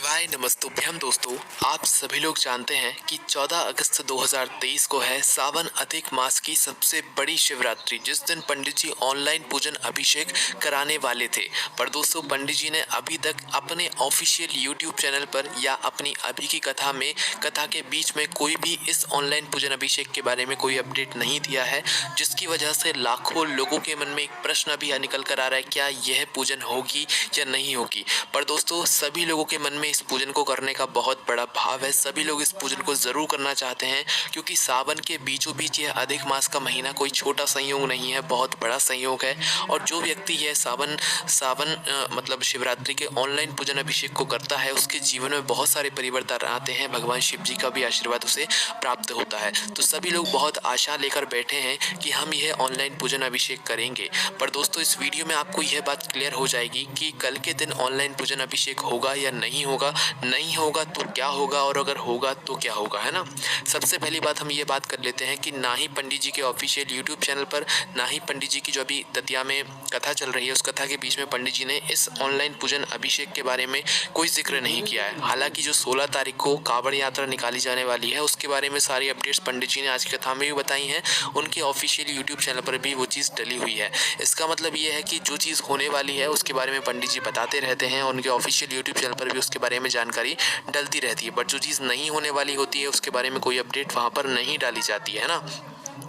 शिवाय नमस्तुभ्यम दोस्तों, आप सभी लोग जानते हैं कि 14 अगस्त 2023 को है सावन अधिक मास की सबसे बड़ी शिवरात्रि, जिस दिन पंडित जी ऑनलाइन पूजन अभिषेक कराने वाले थे। पर दोस्तों, पंडित जी ने अभी तक अपने ऑफिशियल यूट्यूब चैनल पर या अपनी अभी की कथा के बीच में कोई भी इस ऑनलाइन पूजन अभिषेक के बारे में कोई अपडेट नहीं दिया है, जिसकी वजह से लाखों लोगों के मन में एक प्रश्न अभी निकल कर आ रहा है, क्या यह पूजन होगी या नहीं होगी। पर दोस्तों, सभी लोगों के मन में इस पूजन को करने का बहुत बड़ा भाव है। सभी लोग इस पूजन को जरूर करना चाहते हैं, क्योंकि सावन के बीचों बीच यह अधिक मास का महीना कोई छोटा संयोग नहीं है, बहुत बड़ा संयोग है। और जो व्यक्ति यह सावन सावन मतलब शिवरात्रि के ऑनलाइन पूजन अभिषेक को करता है, उसके जीवन में बहुत सारे परिवर्तन आते हैं। भगवान शिव जी का भी आशीर्वाद उसे प्राप्त होता है। तो सभी लोग बहुत आशा लेकर बैठे हैं कि हम यह ऑनलाइन पूजन अभिषेक करेंगे। पर दोस्तों, इस वीडियो में आपको यह बात क्लियर हो जाएगी कि कल के दिन ऑनलाइन पूजन अभिषेक होगा या नहीं होगा। नहीं होगा तो क्या होगा, और अगर होगा तो क्या होगा, है ना। सबसे पहली बात हम ये बात कर लेते हैं कि ना ही पंडित जी के ऑफिशियल यूट्यूब चैनल पर, ना ही पंडित जी की जो अभी दतिया में कथा चल रही है, उस कथा के बीच में पंडित जी ने इस ऑनलाइन पूजन अभिषेक के बारे में कोई जिक्र नहीं किया है। हालांकि जो 16 तारीख को कांवड़ यात्रा निकाली जाने वाली है, उसके बारे में सारी अपडेट्स पंडित जी ने आज की कथा में भी बताई हैं। उनके ऑफिशियल यूट्यूब चैनल पर भी वो चीज़ डली हुई है। इसका मतलब ये है कि जो चीज़ होने वाली है उसके बारे में पंडित जी बताते रहते हैं, उनके ऑफिशियल यूट्यूब चैनल पर भी उसके बारे में जानकारी डलती रहती है। बट जो चीज़ नहीं होने वाली होती है, उसके बारे में कोई अपडेट वहाँ पर नहीं डाली जाती है ना।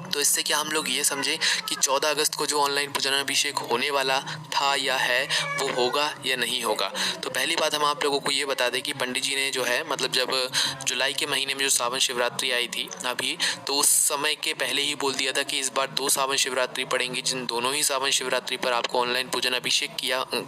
तो इससे क्या हम लोग ये समझे कि 14 अगस्त को जो ऑनलाइन पूजन अभिषेक होने वाला था या है, वो होगा या नहीं होगा। तो पहली बात हम आप लोगों को ये बता दें कि पंडित जी ने जो है, मतलब जब जुलाई के महीने में जो सावन शिवरात्रि आई थी अभी, तो उस समय के पहले ही बोल दिया था कि इस बार 2 सावन शिवरात्रि पड़ेंगी, जिन दोनों ही सावन शिवरात्रि पर आपको ऑनलाइन पूजन अभिषेक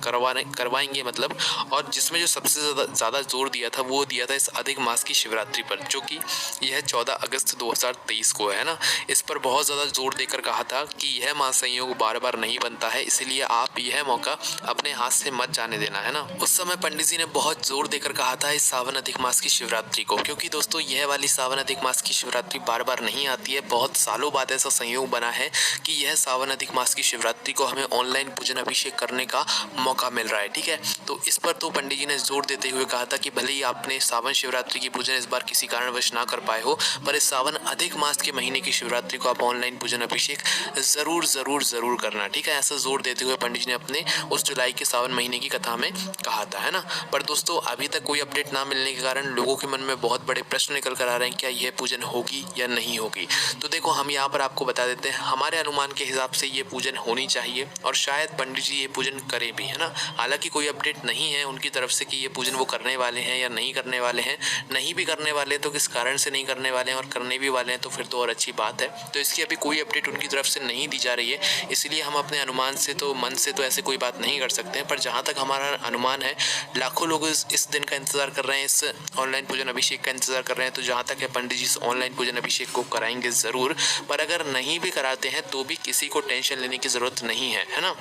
करवाएंगे मतलब। और जिसमें जो सबसे ज़्यादा जोर दिया था, वो दिया था इस अधिक मास की शिवरात्रि पर, जो कि यह 14 अगस्त 2023 को है ना। इस पर बहुत ज़्यादा जोर देकर कहा था कि यह महासंयोग बार बार नहीं बनता है, इसलिए आप यह मौका अपने हाथ से मत जाने देना, है ना। उस समय पंडित जी ने बहुत जोर देकर कहा था इस सावन अधिक मास की शिवरात्रि को, क्योंकि दोस्तों यह वाली सावन अधिक मास की शिवरात्रि बार बार नहीं आती है। बहुत सालों बाद ऐसा संयोग बना है कि यह सावन अधिक मास की शिवरात्रि को हमें ऑनलाइन पूजन अभिषेक करने का मौका मिल रहा है, ठीक है। तो इस पर तो पंडित जी ने जोर देते हुए कहा था कि भले ही आपने सावन शिवरात्रि की पूजन इस बार किसी कारणवश ना कर पाए हो, पर इस सावन अधिक मास के महीने की शिवरात्रि को आप ऑनलाइन पूजन अभिषेक जरूर करना, ठीक है। ऐसा जोर देते हुए पंडित जी ने अपने उस जुलाई के सावन महीने की कथा में कहा था, है ना। पर दोस्तों, अभी तक कोई अपडेट ना मिलने के कारण लोगों के मन में बहुत बड़े प्रश्न निकल कर आ रहे हैं, क्या यह पूजन होगी या नहीं होगी। तो देखो, हम यहाँ पर आपको बता देते हैं, हमारे अनुमान के हिसाब से ये पूजन होनी चाहिए, और शायद पंडित जी ये पूजन करें भी, है ना। हालांकि कोई अपडेट नहीं है उनकी तरफ से कि ये पूजन वो करने वाले हैं या नहीं करने वाले हैं। नहीं भी करने वाले तो किस कारण से नहीं करने वाले हैं, और करने भी वाले हैं तो फिर तो और अच्छी बात है। तो इसकी अभी कोई अपडेट उनकी तरफ से नहीं दी जा रही है, इसलिए हम अपने अनुमान से तो, मन से तो ऐसे कोई बात नहीं कर सकते हैं। पर जहाँ तक हमारा अनुमान है, लाखों लोग इस दिन का इंतजार कर रहे हैं, इस ऑनलाइन पूजन अभिषेक का इंतजार कर रहे हैं। तो जहाँ तक है, पंडित जी इस ऑनलाइन पूजन अभिषेक को कराएंगे ज़रूर। पर अगर नहीं भी कराते हैं तो भी किसी को टेंशन लेने की ज़रूरत नहीं है ना।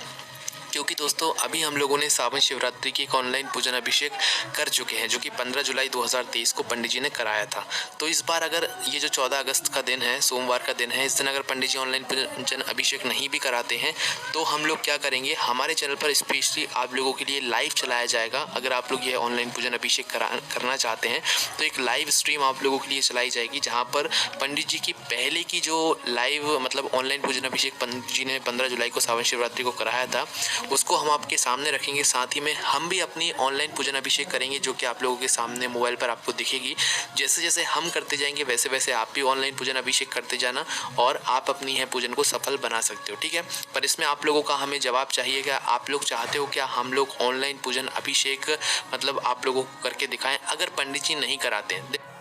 क्योंकि दोस्तों, अभी हम लोगों ने सावन शिवरात्रि की एक ऑनलाइन पूजन अभिषेक कर चुके हैं, जो कि 15 जुलाई 2023 को पंडित जी ने कराया था। तो इस बार अगर ये जो 14 अगस्त का दिन है, सोमवार का दिन है, इस दिन अगर पंडित जी ऑनलाइन पूजन अभिषेक नहीं भी कराते हैं, तो हम लोग क्या करेंगे, हमारे चैनल पर स्पेशली आप लोगों के लिए लाइव चलाया जाएगा। अगर आप लोग ये ऑनलाइन पूजन अभिषेक करना चाहते हैं, तो एक लाइव स्ट्रीम आप लोगों के लिए चलाई जाएगी, जहाँ पर पंडित जी की पहले की जो लाइव मतलब ऑनलाइन पूजन अभिषेक पंडित जी ने 15 जुलाई को सावन शिवरात्रि को कराया था, उसको हम आपके सामने रखेंगे। साथ ही में हम भी अपनी ऑनलाइन पूजन अभिषेक करेंगे, जो कि आप लोगों के सामने मोबाइल पर आपको दिखेगी। जैसे जैसे हम करते जाएंगे, वैसे वैसे आप भी ऑनलाइन पूजन अभिषेक करते जाना, और आप अपनी है पूजन को सफल बना सकते हो, ठीक है। पर इसमें आप लोगों का हमें जवाब चाहिए, क्या आप लोग चाहते हो क्या हम लोग ऑनलाइन पूजन अभिषेक मतलब आप लोगों को करके दिखाएं, अगर पंडित जी नहीं कराते हैं।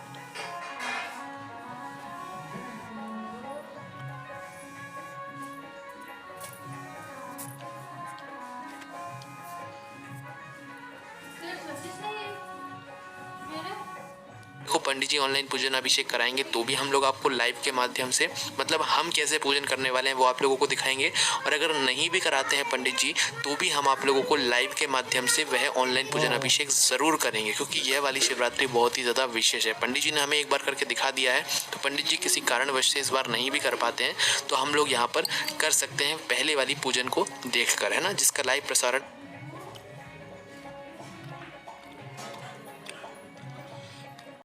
को पंडित जी ऑनलाइन पूजन अभिषेक कराएंगे तो भी हम लोग आपको लाइव के माध्यम से, मतलब हम कैसे पूजन करने वाले हैं वो आप लोगों को दिखाएंगे। और अगर नहीं भी कराते हैं पंडित जी, तो भी हम आप लोगों को लाइव के माध्यम से वह ऑनलाइन पूजन अभिषेक ज़रूर करेंगे, क्योंकि यह वाली शिवरात्रि बहुत ही ज़्यादा विशेष है। पंडित जी ने हमें एक बार करके दिखा दिया है, तो पंडित जी किसी कारणवश से इस बार नहीं भी कर पाते हैं, तो हम लोग यहाँ पर कर सकते हैं पहले वाली पूजन को देख कर, है ना, जिसका लाइव प्रसारण